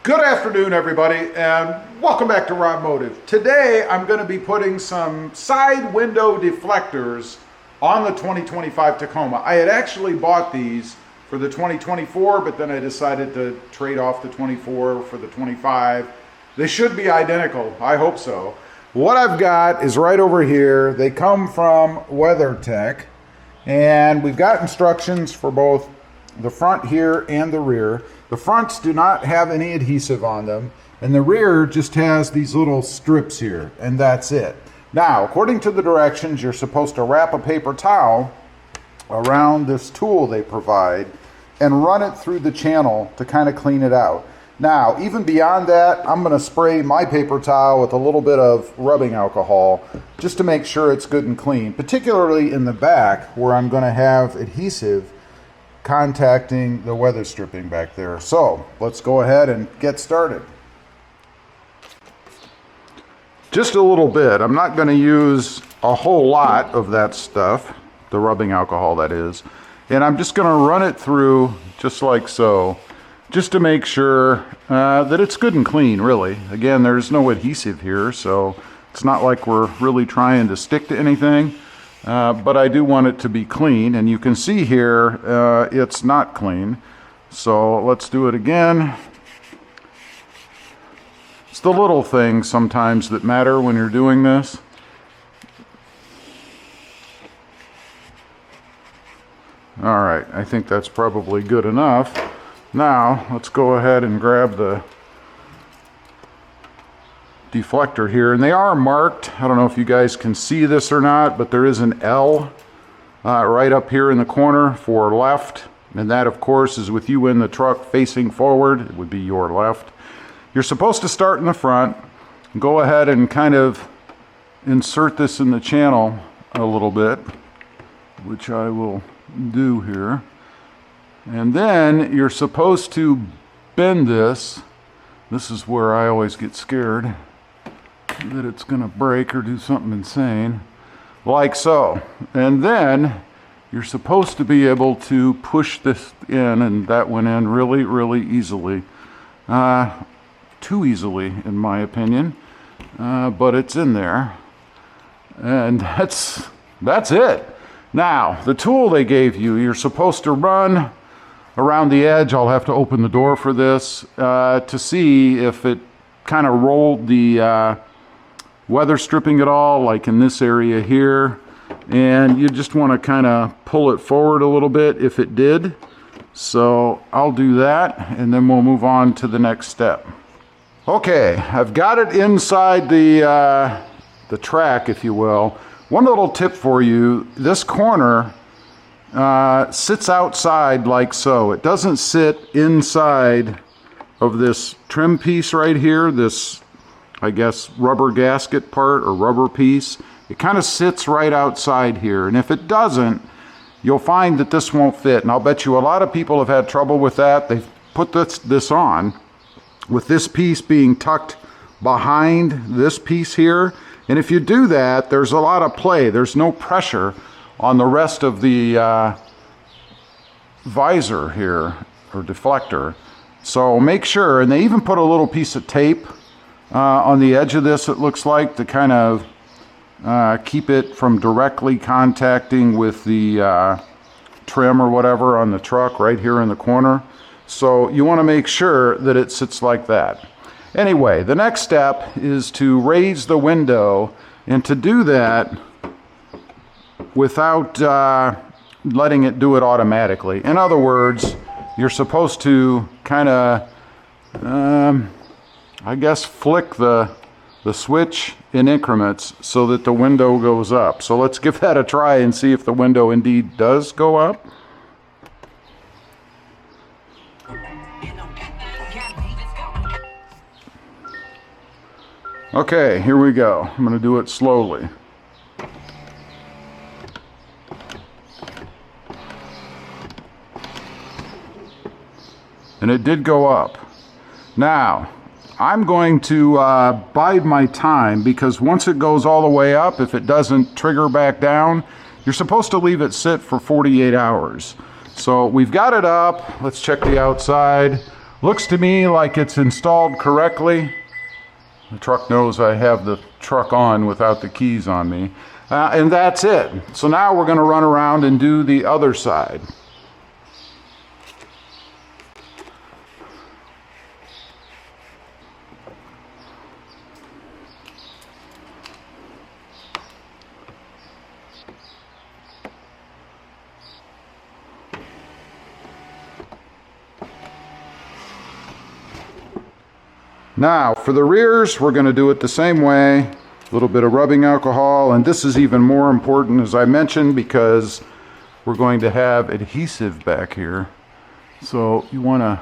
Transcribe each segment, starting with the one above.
Good afternoon, everybody, and welcome back to RobMotive. Today, I'm going to be putting some side window deflectors on the 2025 Tacoma. I had actually bought these for the 2024, but then I decided to trade off the 24 for the 25. They should be identical. I hope so. What I've got is right over here. They come from WeatherTech, and we've got instructions for both the front here and the rear. The fronts do not have any adhesive on them, and the rear just has these little strips here, and that's it. Now, according to the directions, you're supposed to wrap a paper towel around this tool they provide and run it through the channel to kind of clean it out. Now, even beyond that, I'm going to spray my paper towel with a little bit of rubbing alcohol just to make sure it's good and clean, particularly in the back where I'm going to have adhesive contacting the weather stripping back there. So let's go ahead and get started. Just a little bit. I'm not going to use a whole lot of that stuff, the rubbing alcohol that is, and I'm just going to run it through just like so, just to make sure that it's good and clean, really. Again, there's no adhesive here, so it's not like we're really trying to stick to anything. But I do want it to be clean, and you can see here it's not clean. So let's do it again. It's the little things sometimes that matter when you're doing this. All right, I think that's probably good enough. Now let's go ahead and grab the deflector here, and they are marked. I don't know if you guys can see this or not, but there is an L right up here in the corner for left, and that of course is with you in the truck facing forward. It would be your left. You're supposed to start in the front, go ahead and kind of insert this in the channel a little bit, which I will do here, and then you're supposed to bend this. This is where I always get scared that it's going to break or do something insane, like so. And then you're supposed to be able to push this in, and that went in really, really easily. Too easily, in my opinion, but it's in there. And that's it. Now, the tool they gave you, you're supposed to run around the edge. I'll have to open the door for this to see if it kind of rolled the weather stripping at all, like in this area here, and you just want to kind of pull it forward a little bit if it did. So I'll do that, and then we'll move on to the next step. Okay, I've got it inside the track, if you will. One little tip for you: this corner sits outside like so. It doesn't sit inside of this trim piece right here, this, I guess, rubber gasket part or rubber piece. It kind of sits right outside here, and if it doesn't, you'll find that this won't fit. And I'll bet you a lot of people have had trouble with that. They've put this on with this piece being tucked behind this piece here, and if you do that, there's a lot of play. There's no pressure on the rest of the visor here, or deflector. So make sure, and they even put a little piece of tape on the edge of this, it looks like, to kind of keep it from directly contacting with the trim or whatever on the truck right here in the corner. So you want to make sure that it sits like that. Anyway, the next step is to raise the window, and to do that without letting it do it automatically. In other words, you're supposed to kind of I guess flick the switch in increments so that the window goes up. So let's give that a try and see if the window indeed does go up. Okay, here we go. I'm going to do it slowly. And it did go up. Now, I'm going to bide my time, because once it goes all the way up, if it doesn't trigger back down, you're supposed to leave it sit for 48 hours. So we've got it up. Let's check the outside. Looks to me like it's installed correctly. The truck knows I have the truck on without the keys on me. And that's it. So now we're going to run around and do the other side. Now, for the rears, we're going to do it the same way. A little bit of rubbing alcohol, and this is even more important, as I mentioned, because we're going to have adhesive back here. So you want to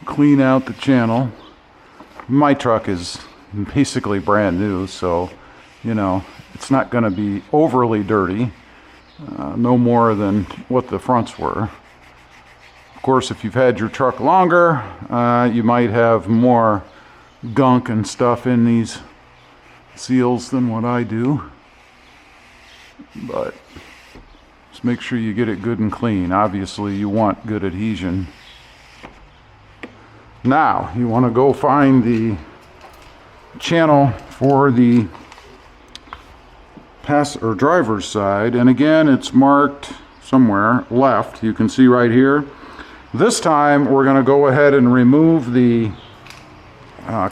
clean out the channel. My truck is basically brand new, so, you know, it's not going to be overly dirty. No more than what the fronts were. Of course, if you've had your truck longer, you might have more gunk and stuff in these seals than what I do. But just make sure you get it good and clean. Obviously, you want good adhesion. Now, you want to go find the channel for the driver's side. And again, it's marked somewhere left. You can see right here. This time we're going to go ahead and remove the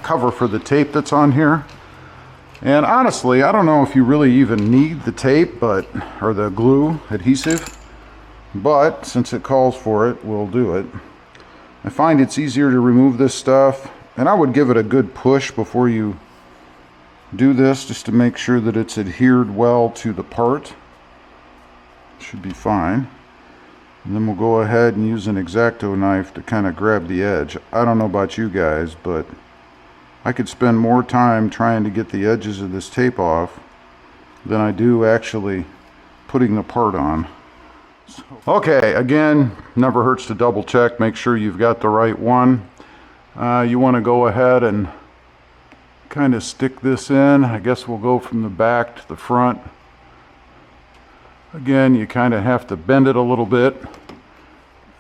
cover for the tape that's on here. And honestly, I don't know if you really even need the tape, or the glue adhesive, but since it calls for it, we'll do it. I find it's easier to remove this stuff, and I would give it a good push before you do this, just to make sure that it's adhered well to the part. Should be fine. And then we'll go ahead and use an X-Acto knife to kind of grab the edge. I don't know about you guys, but I could spend more time trying to get the edges of this tape off than I do actually putting the part on. Okay, again, never hurts to double check, make sure you've got the right one. You want to go ahead and kind of stick this in. I guess we'll go from the back to the front. Again, you kind of have to bend it a little bit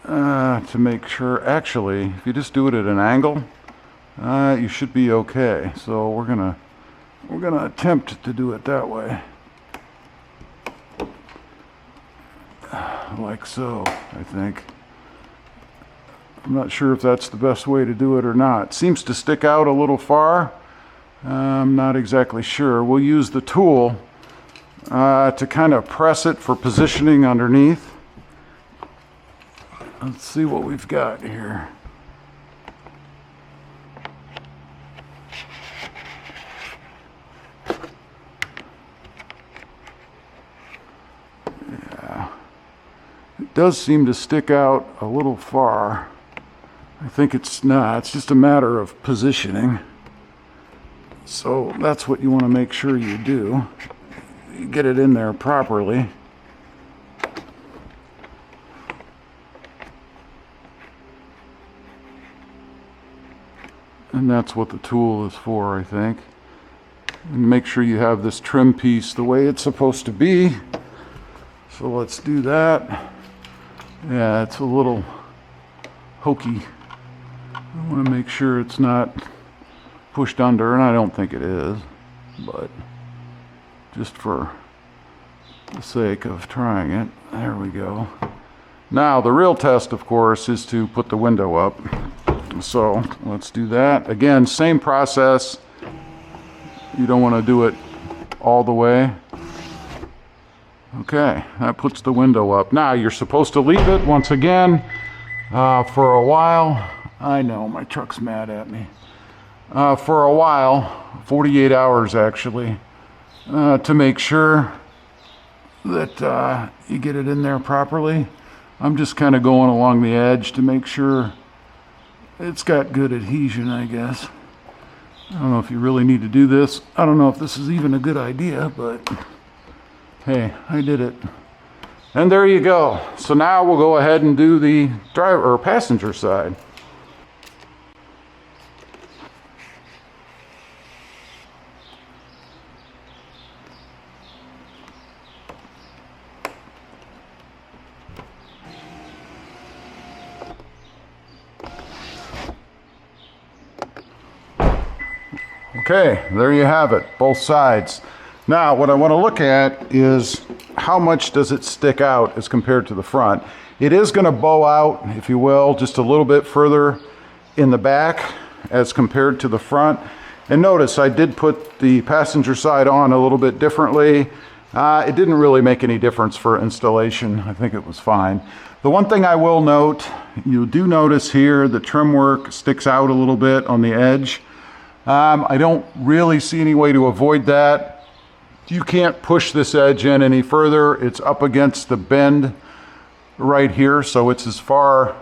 to make sure. Actually, if you just do it at an angle, you should be okay. So we're gonna attempt to do it that way, like so. I think. I'm not sure if that's the best way to do it or not. It seems to stick out a little far. I'm not exactly sure. We'll use the tool to kind of press it for positioning underneath. Let's see what we've got here. Yeah, it does seem to stick out a little far. I think it's just a matter of positioning. So that's what you want to make sure you do. You get it in there properly. And that's what the tool is for, I think. And make sure you have this trim piece the way it's supposed to be. So let's do that. Yeah, it's a little hokey. I want to make sure it's not pushed under, and I don't think it is, but just for the sake of trying it, there we go. Now the real test, of course, is to put the window up. So let's do that. Again, same process. You don't want to do it all the way. Okay, that puts the window up. Now you're supposed to leave it once again for a while. I know, my truck's mad at me. For a while, 48 hours actually, to make sure that you get it in there properly. I'm just kind of going along the edge to make sure it's got good adhesion, I guess. I don't know if you really need to do this. I don't know if this is even a good idea, but hey, I did it. And there you go. So now we'll go ahead and do the driver or passenger side. Okay, there you have it, both sides. Now, what I want to look at is how much does it stick out as compared to the front. It is going to bow out, if you will, just a little bit further in the back as compared to the front. And notice I did put the passenger side on a little bit differently. It didn't really make any difference for installation. I think it was fine. The one thing I will note, you do notice here the trim work sticks out a little bit on the edge. I don't really see any way to avoid that. You can't push this edge in any further. It's up against the bend right here, so it's as far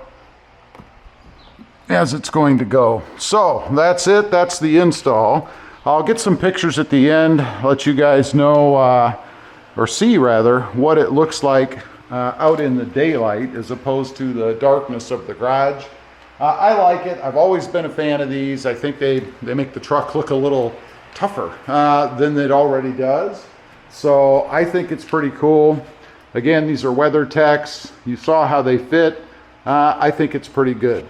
as it's going to go. So that's it. That's the install. I'll get some pictures at the end, let you guys know, or see rather, what it looks like out in the daylight as opposed to the darkness of the garage. I like it. I've always been a fan of these. I think they make the truck look a little tougher than it already does. So I think it's pretty cool. Again, these are WeatherTechs. You saw how they fit. I think it's pretty good.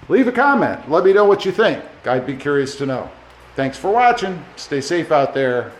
Leave a comment. Let me know what you think. I'd be curious to know. Thanks for watching. Stay safe out there.